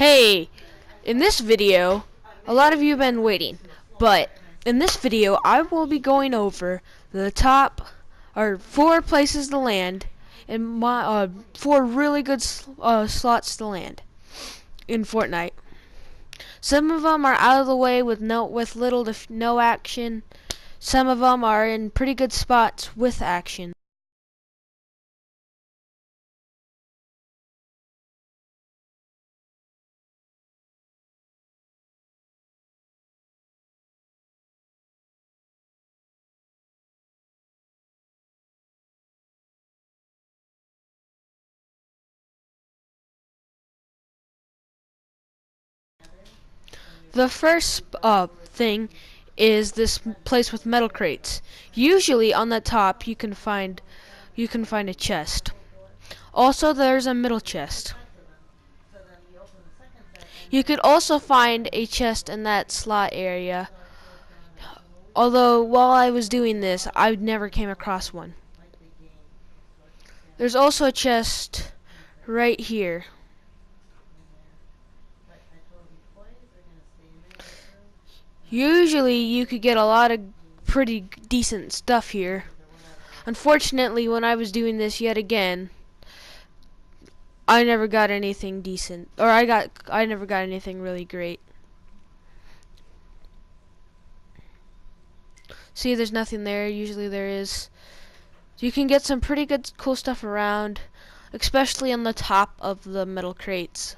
Hey, in this video, a lot of you have been waiting, but in this video I will be going over the top or 4 places to land and my 4 really good slots to land in Fortnite. Some of them are out of the way with little to no action. Some of them are in pretty good spots with action. The first thing is this place with metal crates. Usually on the top you can find a chest. Also there's a middle chest. You could also find a chest in that slot area. Although while I was doing this, I never came across one. There's also a chest right here. Usually you could get a lot of pretty decent stuff here. Unfortunately, when I was doing this yet again, I never got anything decent, or I never got anything really great. See, there's nothing there. Usually there is. You can get some pretty good cool stuff around, especially on the top of the metal crates.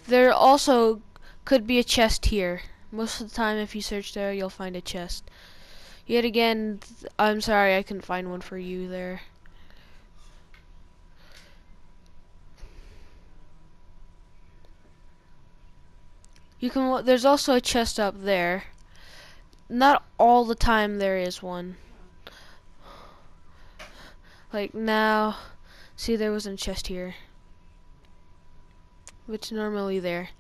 There also could be a chest here. Most of the time if you search there, you'll find a chest. Yet again, I'm sorry I couldn't find one for you there. There's also a chest up there. Not all the time there is one. Like now, see, there wasn't a chest here, which normally there.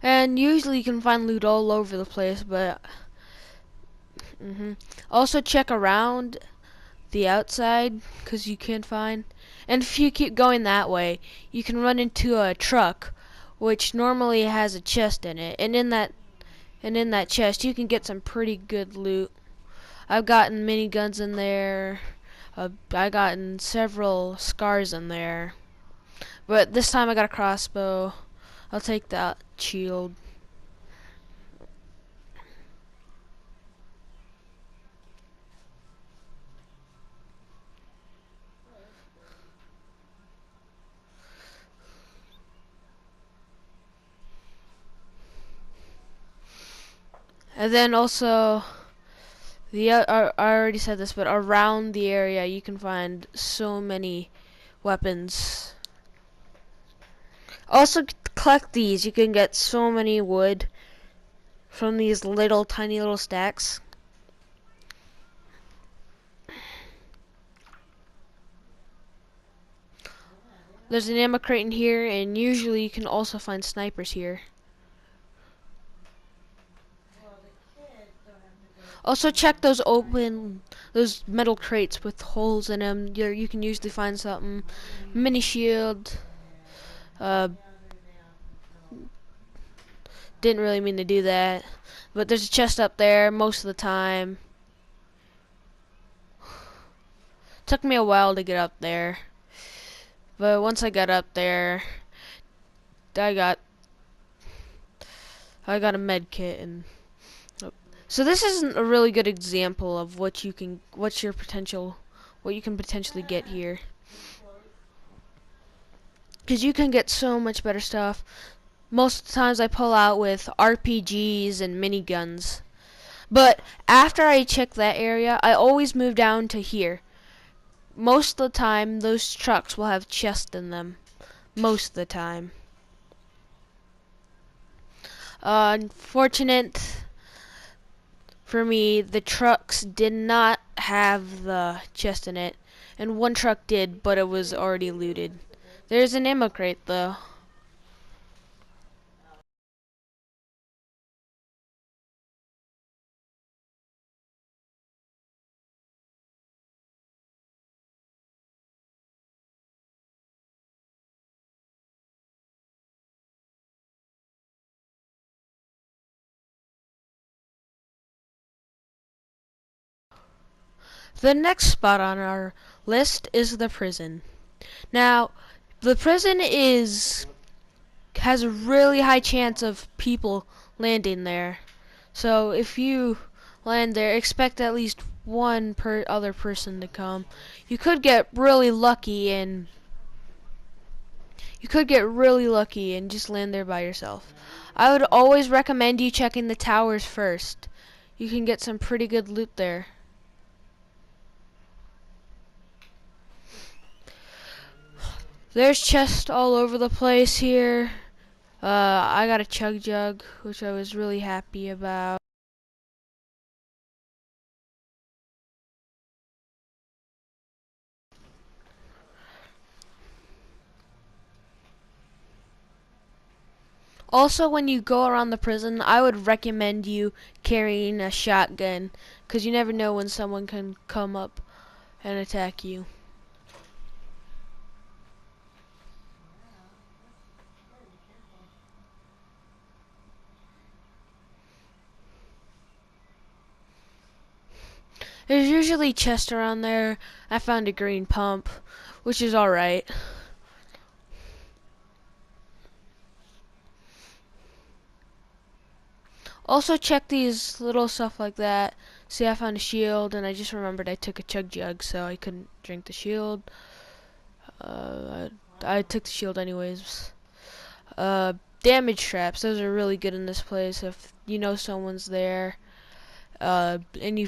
And usually you can find loot all over the place, but also check around the outside, because you can find. And if you keep going that way, you can run into a truck, which normally has a chest in it, and in that chest you can get some pretty good loot. I've gotten miniguns in there. I gotten several scars in there, but this time I got a crossbow. I'll take that shield. And then also, I already said this, but around the area you can find so many weapons. Also collect these. You can get so many wood from these tiny little stacks. There's an ammo crate in here, and usually you can also find snipers here. Also check those metal crates with holes in them. You can usually find something. Mini shield. Didn't really mean to do that, but there's a chest up there most of the time. Took me a while to get up there, but once I got up there, I got a med kit. And so this isn't a really good example of what you can potentially get here, because you can get so much better stuff. Most of the times I pull out with RPGs and miniguns, but after I check that area, I always move down to here. Most of the time those trucks will have chests in them. Most of the time. Unfortunate for me, the trucks did not have the chest in it, and one truck did, but it was already looted. There's an ammo crate though. The next spot on our list is the prison. Now, the prison has a really high chance of people landing there. So if you land there, expect at least one other person to come. You could get really lucky and just land there by yourself. I would always recommend you checking the towers first. You can get some pretty good loot there. There's chests all over the place here. I got a chug jug, which I was really happy about. Also, when you go around the prison, I would recommend you carrying a shotgun, because you never know when someone can come up and attack you. There's usually chests around there. I found a green pump, which is alright. Also check these little stuff like that. See, I found a shield, and I just remembered I took a chug jug, so I couldn't drink the shield. I took the shield anyways. Damage traps, those are really good in this place. If you know someone's there, and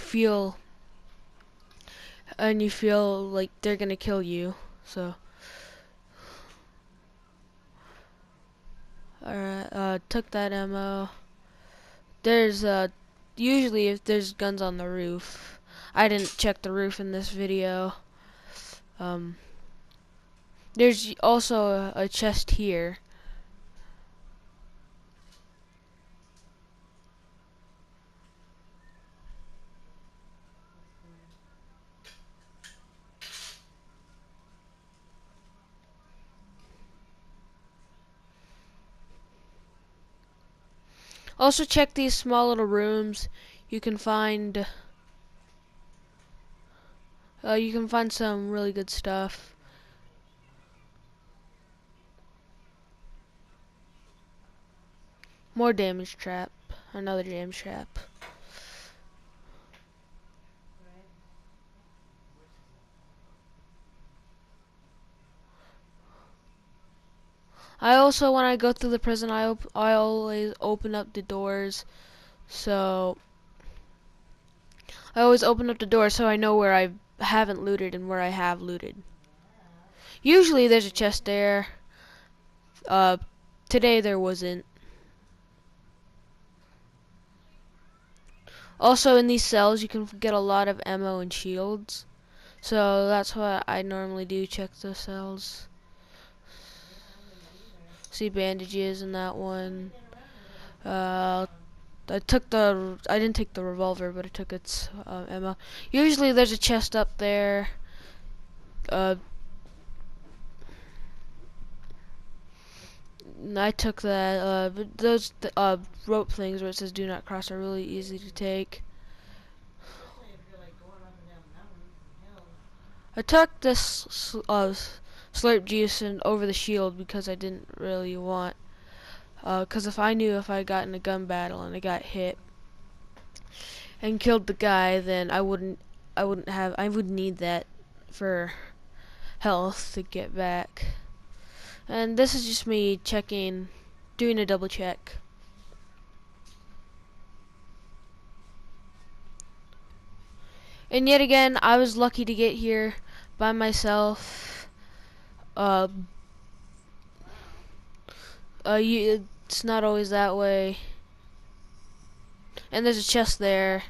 you feel like they're gonna kill you. So, alright, took that ammo. There's usually if there's guns on the roof. I didn't check the roof in this video. There's also a chest here. Also check these small little rooms. You can find some really good stuff. More damage trap. Another damage trap. I also, when I go through the prison, I always open up the doors. So I always open up the door so I know where I haven't looted and where I have looted. Usually there's a chest there. Today there wasn't. Also in these cells you can get a lot of ammo and shields. So that's what I normally do, check the cells. See bandages in that one. I didn't take the revolver, but I took its ammo. Usually there's a chest up there. I took that. But those rope things where it says "Do not cross" are really easy to take. I took this slurp juice and over the shield because I didn't really want. Because if I knew if I got in a gun battle and I got hit and killed the guy, then I would need that for health to get back. And this is just me checking, doing a double check. And yet again, I was lucky to get here by myself. It's not always that way. And there's a chest there.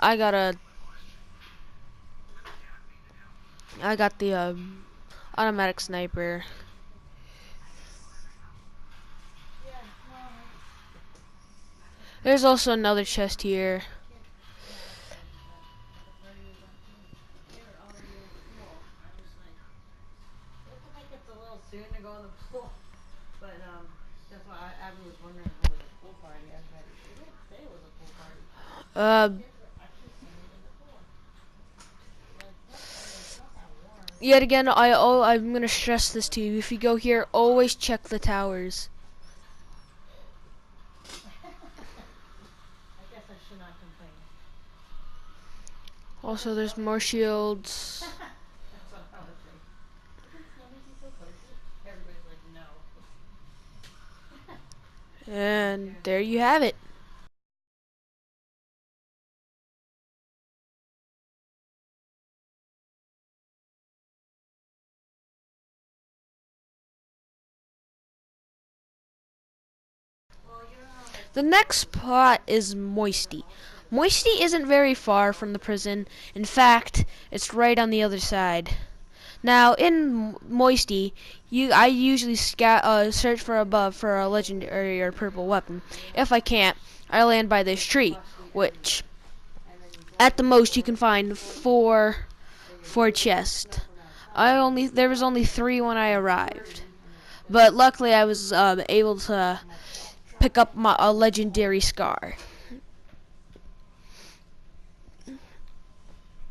I got a I got the automatic sniper. There's also another chest here. Uh, Yet again, I'm gonna stress this to you. If you go here, always check the towers. Also, there's more shields. And there you have it. The next spot is Moisty. Moisty isn't very far from the prison. In fact, it's right on the other side. Now, in Moisty, I usually search for above for a legendary or purple weapon. If I can't, I land by this tree, which at the most you can find four chests. There was only 3 when I arrived, but luckily I was able to pick up a legendary scar.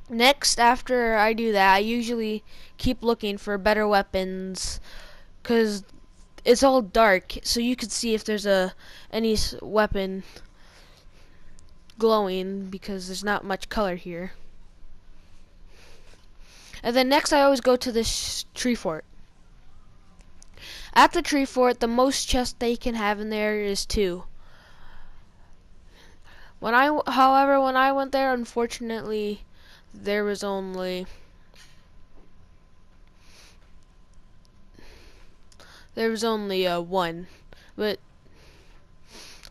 Next, after I do that, I usually keep looking for better weapons, cause it's all dark, so you can see if there's any weapon glowing, because there's not much color here. And then next, I always go to this tree fort. At the tree fort, the most chests they can have in there is 2. However, when I went there, unfortunately, there was only 1, but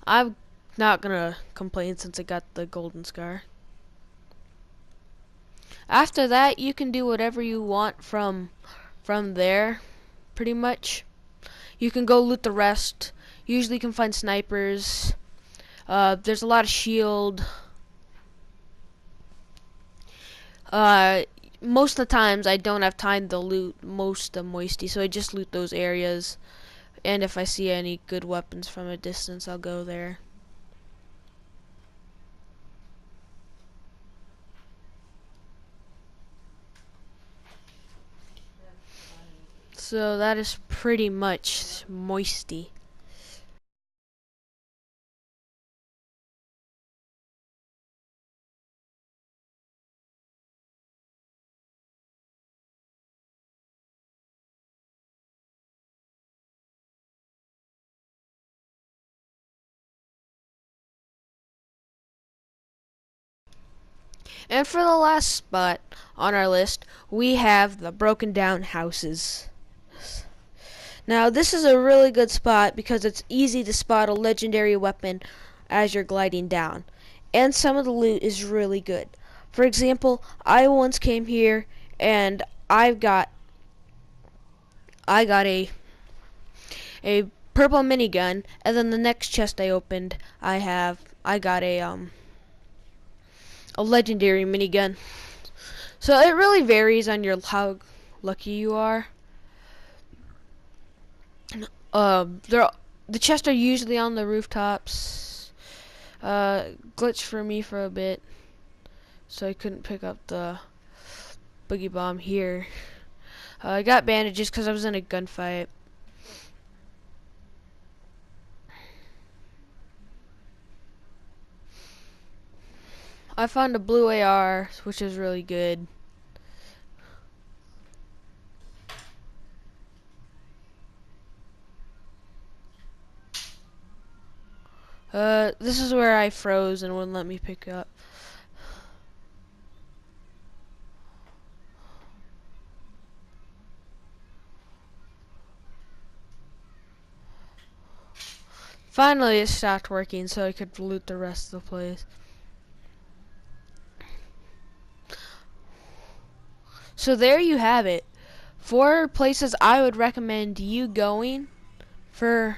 I'm not gonna complain since I got the golden scar. After that, you can do whatever you want from there, pretty much. You can go loot the rest. Usually you can find snipers. There's a lot of shield. Most of the times I don't have time to loot most of Moisty, so I just loot those areas. And if I see any good weapons from a distance, I'll go there. So that is pretty much Moisty. And for the last spot on our list, we have the broken down houses. Now, this is a really good spot because it's easy to spot a legendary weapon as you're gliding down. And some of the loot is really good. For example, I once came here and I got a purple minigun, and then the next chest I opened, I got a legendary minigun. So it really varies on how lucky you are. The chests are usually on the rooftops. Glitched for me for a bit, so I couldn't pick up the boogie bomb here. I got bandages because I was in a gunfight. I found a blue AR, which is really good. This is where I froze and wouldn't let me pick up. Finally, it stopped working, so I could loot the rest of the place. So there you have it. 4 places I would recommend you going for